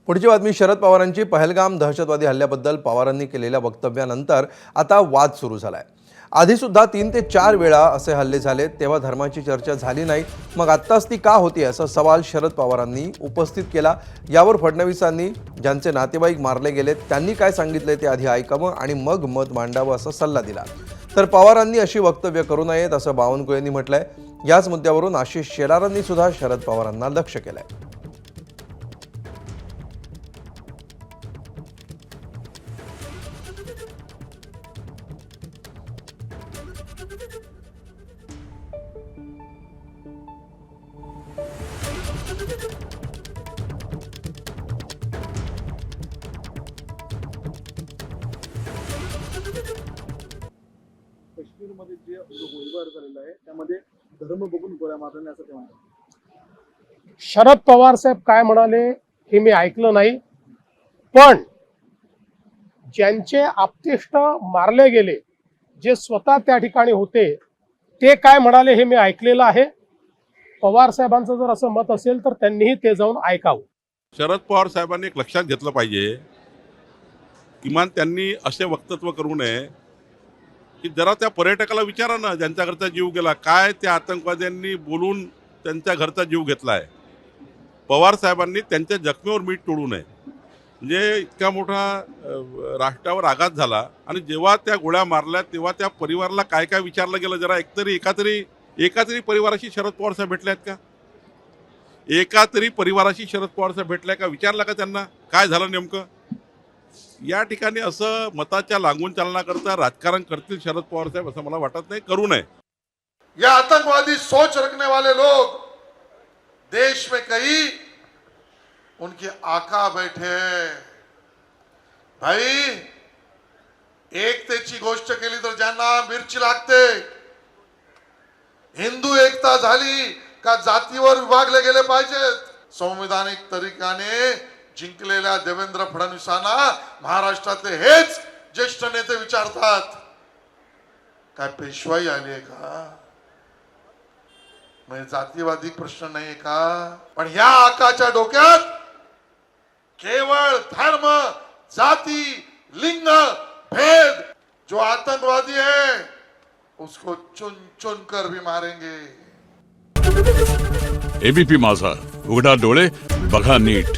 पुढची बातमी शरद पवारांची पहलगाम दहशतवादी हल्ल्याबद्दल पवारांनी केलेल्या वक्तव्यानंतर आता वाद सुरू झालाय। आधी सुद्धा 3 ते 4 वेळा असे हल्ले झाले, तेव्हा धर्माची चर्चा झाली नाही, मग आत्ताच ती का होती असा सवाल शरद पवारांनी उपस्थित केला। यावर फडणवीसांनी ज्यांचे नातेवाईक मारले गेले त्यांनी काय सांगितले ते आधी ऐकावं आणि मग मत मांडावं असा सल्ला दिला। तर पवारांनी अशी वक्तव्य करू नयेत असं बावनकुळेंनी म्हटलंय। याच मुद्द्यावरून आशिष शेलारांनी सुद्धा शरद पवारांना लक्ष्य केलंय। काश्मीरमध्ये जे गोळीबार झालेला आहे त्यामध्ये धर्म बघून गोळ्या मारल्याने असं ते म्हणतात। शरद पवार साहेब काय म्हणाले हे मी ऐकलं नाही, पण ज्यांचे आप्तेष्ट मारले गेले, जे स्वतः त्या ठिकाणी होते, ते काय म्हणाले हे मी ऐकलेलं आहे। पवार साहेबांचं जर असं मत असेल तर त्यांनीही ते जाऊन ऐकावं। शरद पवार साहेबांनी एक लक्षात घेतलं पाहिजे, किमान त्यांनी असे वक्तव्य करू नये की जरा त्या पर्यटकाला विचारा ना, ज्यांच्या घरचा जीव गेला, काय त्या आतंकवाद्यांनी बोलून त्यांच्या घरचा जीव घेतला आहे। पवार साहेबांनी त्यांच्या जखमेवर मीठ तोडू नये। म्हणजे इतका मोठा राष्ट्रावर आघात झाला आणि जेव्हा त्या गोळ्या मारल्या तेव्हा त्या परिवाराला काय काय विचारलं गेलं, जरा एका तरी परिवाराशी शरद पवार साहेब भेटले आहेत का? एका तरी परिवाराशी शरद पवार साहेब भेटल्या का? विचारलं का त्यांना काय झालं नेमकं? या ठिकाणी असं मताच्या लागून चालण्याकरता राजकारण करतील शरद पवार साहेब असं मला वाटत नाही, करू नये। या आतंकवादी सोच रखने वाले लोग देश में कहीं उनके आका बैठे हैं। भाई एकतेची गोष्ट केली तर ज्यांना मिरची लागते, हिंदू एकता झाली का जातीवर विभागले गेले पाहिजेत। संविधानिक तरीकाने जिंकलेल्या देवेंद्र फडणवीसांना महाराष्ट्रातले हेच ज्येष्ठ नेते विचारतात, काय पेशवाई आली आहे का? म्हणजे जातीवादी प्रश्न नाही का? पण ह्या आकाच्या डोक्यात केवळ धर्म, जाती, लिंग भेद, जो आतंकवादी है उसको चुन चुन कर भी मारेंगे। एबीपी माझा, उघडा डोळे बघा नीट।